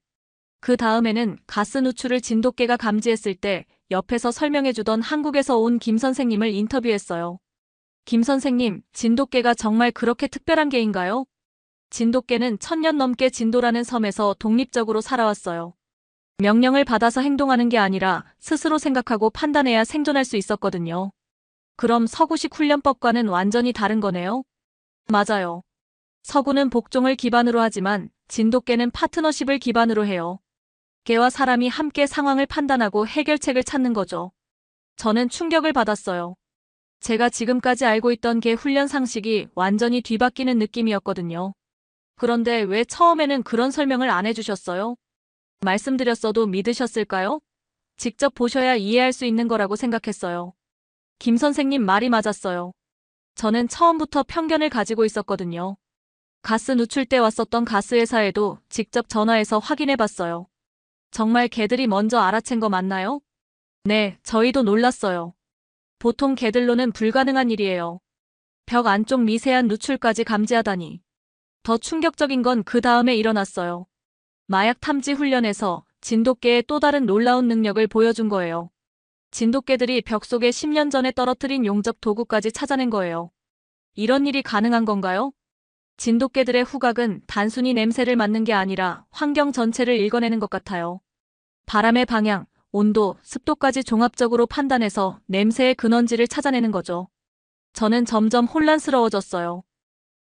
그 다음에는 가스 누출을 진돗개가 감지했을 때 옆에서 설명해주던 한국에서 온 김 선생님을 인터뷰했어요. 김 선생님, 진돗개가 정말 그렇게 특별한 개인가요? 진돗개는 1000년 넘게 진도라는 섬에서 독립적으로 살아왔어요. 명령을 받아서 행동하는 게 아니라 스스로 생각하고 판단해야 생존할 수 있었거든요. 그럼 서구식 훈련법과는 완전히 다른 거네요? 맞아요. 서구는 복종을 기반으로 하지만 진돗개는 파트너십을 기반으로 해요. 개와 사람이 함께 상황을 판단하고 해결책을 찾는 거죠. 저는 충격을 받았어요. 제가 지금까지 알고 있던 개 훈련 상식이 완전히 뒤바뀌는 느낌이었거든요. 그런데 왜 처음에는 그런 설명을 안 해주셨어요? 말씀드렸어도 믿으셨을까요? 직접 보셔야 이해할 수 있는 거라고 생각했어요. 김 선생님 말이 맞았어요. 저는 처음부터 편견을 가지고 있었거든요. 가스 누출 때 왔었던 가스회사에도 직접 전화해서 확인해봤어요. 정말 개들이 먼저 알아챈 거 맞나요? 네, 저희도 놀랐어요. 보통 개들로는 불가능한 일이에요. 벽 안쪽 미세한 누출까지 감지하다니. 더 충격적인 건 그 다음에 일어났어요. 마약 탐지 훈련에서 진돗개의 또 다른 놀라운 능력을 보여준 거예요. 진돗개들이 벽 속에 10년 전에 떨어뜨린 용접 도구까지 찾아낸 거예요. 이런 일이 가능한 건가요? 진돗개들의 후각은 단순히 냄새를 맡는 게 아니라 환경 전체를 읽어내는 것 같아요. 바람의 방향, 온도, 습도까지 종합적으로 판단해서 냄새의 근원지를 찾아내는 거죠. 저는 점점 혼란스러워졌어요.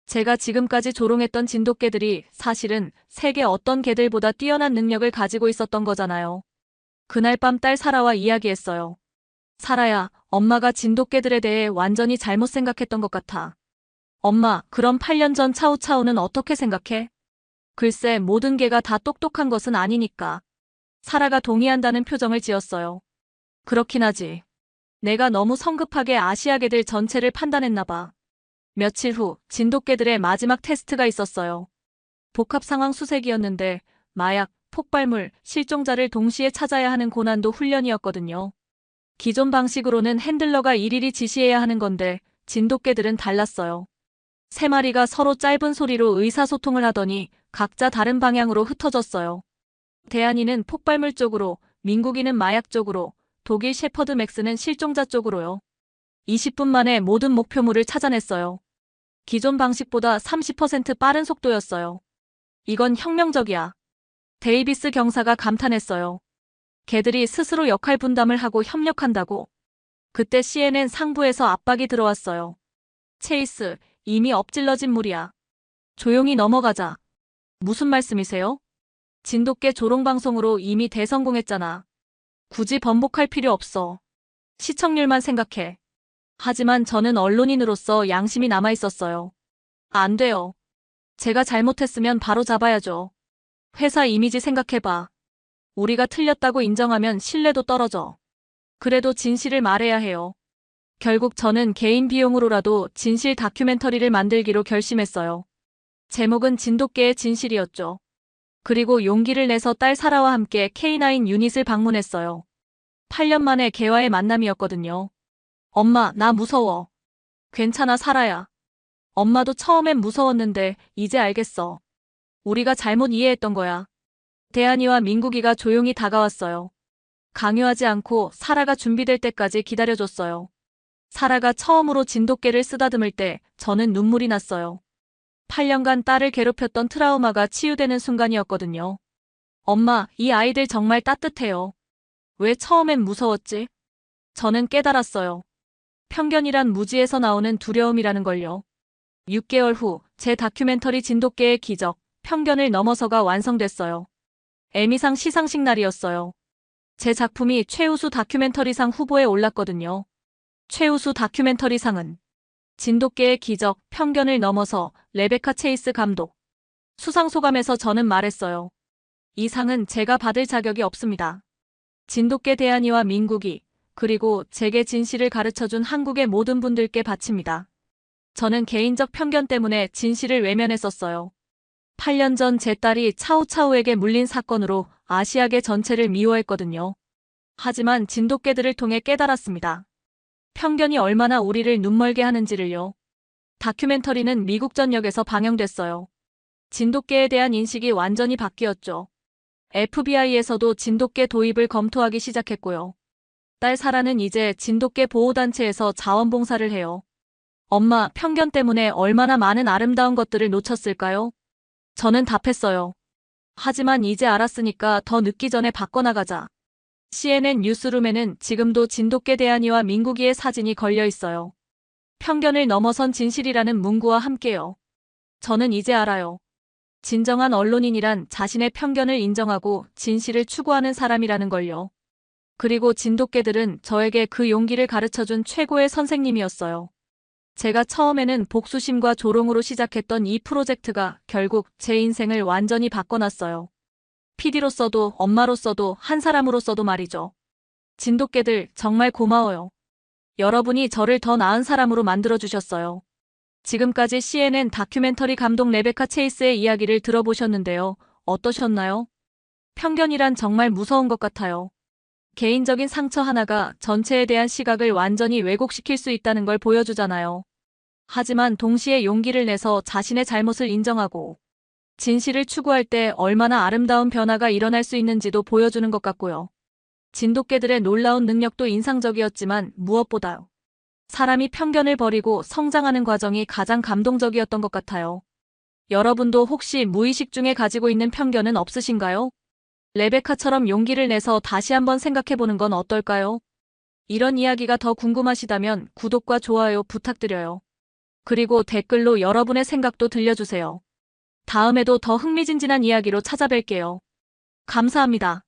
제가 지금까지 조롱했던 진돗개들이 사실은 세계 어떤 개들보다 뛰어난 능력을 가지고 있었던 거잖아요. 그날 밤 딸 사라와 이야기했어요. 사라야, 엄마가 진돗개들에 대해 완전히 잘못 생각했던 것 같아. 엄마, 그럼 8년 전 차우차우는 어떻게 생각해? 글쎄, 모든 개가 다 똑똑한 것은 아니니까. 사라가 동의한다는 표정을 지었어요. 그렇긴 하지. 내가 너무 성급하게 아시아 개들 전체를 판단했나 봐. 며칠 후 진돗개들의 마지막 테스트가 있었어요. 복합 상황 수색이었는데 마약, 폭발물, 실종자를 동시에 찾아야 하는 고난도 훈련이었거든요. 기존 방식으로는 핸들러가 일일이 지시해야 하는 건데 진돗개들은 달랐어요. 세 마리가 서로 짧은 소리로 의사소통을 하더니 각자 다른 방향으로 흩어졌어요. 대한이는 폭발물 쪽으로, 민국이는 마약 쪽으로, 독일 shepherd 맥스는 실종자 쪽으로요. 20분 만에 모든 목표물을 찾아냈어요. 기존 방식보다 30% 빠른 속도였어요. 이건 혁명적이야. 데이비스 경사가 감탄했어요. 개들이 스스로 역할 분담을 하고 협력한다고. 그때 CNN 상부에서 압박이 들어왔어요. 체이스, 이미 엎질러진 물이야. 조용히 넘어가자. 무슨 말씀이세요? 진돗개 조롱방송으로 이미 대성공했잖아. 굳이 번복할 필요 없어. 시청률만 생각해. 하지만 저는 언론인으로서 양심이 남아있었어요. 안 돼요. 제가 잘못했으면 바로 잡아야죠. 회사 이미지 생각해봐. 우리가 틀렸다고 인정하면 신뢰도 떨어져. 그래도 진실을 말해야 해요. 결국 저는 개인 비용으로라도 진실 다큐멘터리를 만들기로 결심했어요. 제목은 진돗개의 진실이었죠. 그리고 용기를 내서 딸 사라와 함께 K9 유닛을 방문했어요. 8년 만에 개와의 만남이었거든요. 엄마, 나 무서워. 괜찮아, 사라야. 엄마도 처음엔 무서웠는데 이제 알겠어. 우리가 잘못 이해했던 거야. 대한이와 민국이가 조용히 다가왔어요. 강요하지 않고 사라가 준비될 때까지 기다려줬어요. 사라가 처음으로 진돗개를 쓰다듬을 때 저는 눈물이 났어요. 8년간 딸을 괴롭혔던 트라우마가 치유되는 순간이었거든요. 엄마, 이 아이들 정말 따뜻해요. 왜 처음엔 무서웠지? 저는 깨달았어요. 편견이란 무지에서 나오는 두려움이라는 걸요. 6개월 후 제 다큐멘터리 진돗개의 기적, 편견을 넘어서가 완성됐어요. 에미상 시상식 날이었어요. 제 작품이 최우수 다큐멘터리상 후보에 올랐거든요. 최우수 다큐멘터리상은 진돗개의 기적, 편견을 넘어서 레베카 체이스 감독. 수상 소감에서 저는 말했어요. 이 상은 제가 받을 자격이 없습니다. 진돗개 대한이와 민국이, 그리고 제게 진실을 가르쳐준 한국의 모든 분들께 바칩니다. 저는 개인적 편견 때문에 진실을 외면했었어요. 8년 전 제 딸이 차우차우에게 물린 사건으로 아시아계 전체를 미워했거든요. 하지만 진돗개들을 통해 깨달았습니다. 편견이 얼마나 우리를 눈멀게 하는지를요. 다큐멘터리는 미국 전역에서 방영됐어요. 진돗개에 대한 인식이 완전히 바뀌었죠. FBI에서도 진돗개 도입을 검토하기 시작했고요. 딸 사라는 이제 진돗개 보호단체에서 자원봉사를 해요. 엄마, 편견 때문에 얼마나 많은 아름다운 것들을 놓쳤을까요? 저는 답했어요. 하지만 이제 알았으니까 더 늦기 전에 바꿔나가자. CNN 뉴스룸에는 지금도 진돗개 대한이와 민국이의 사진이 걸려 있어요. 편견을 넘어선 진실이라는 문구와 함께요. 저는 이제 알아요. 진정한 언론인이란 자신의 편견을 인정하고 진실을 추구하는 사람이라는 걸요. 그리고 진돗개들은 저에게 그 용기를 가르쳐준 최고의 선생님이었어요. 제가 처음에는 복수심과 조롱으로 시작했던 이 프로젝트가 결국 제 인생을 완전히 바꿔놨어요. PD로서도 엄마로서도 한 사람으로서도 말이죠. 진돗개들 정말 고마워요. 여러분이 저를 더 나은 사람으로 만들어주셨어요. 지금까지 CNN 다큐멘터리 감독 레베카 체이스의 이야기를 들어보셨는데요. 어떠셨나요? 편견이란 정말 무서운 것 같아요. 개인적인 상처 하나가 전체에 대한 시각을 완전히 왜곡시킬 수 있다는 걸 보여주잖아요. 하지만 동시에 용기를 내서 자신의 잘못을 인정하고 진실을 추구할 때 얼마나 아름다운 변화가 일어날 수 있는지도 보여주는 것 같고요. 진돗개들의 놀라운 능력도 인상적이었지만 무엇보다요. 사람이 편견을 버리고 성장하는 과정이 가장 감동적이었던 것 같아요. 여러분도 혹시 무의식 중에 가지고 있는 편견은 없으신가요? 레베카처럼 용기를 내서 다시 한번 생각해보는 건 어떨까요? 이런 이야기가 더 궁금하시다면 구독과 좋아요 부탁드려요. 그리고 댓글로 여러분의 생각도 들려주세요. 다음에도 더 흥미진진한 이야기로 찾아뵐게요. 감사합니다.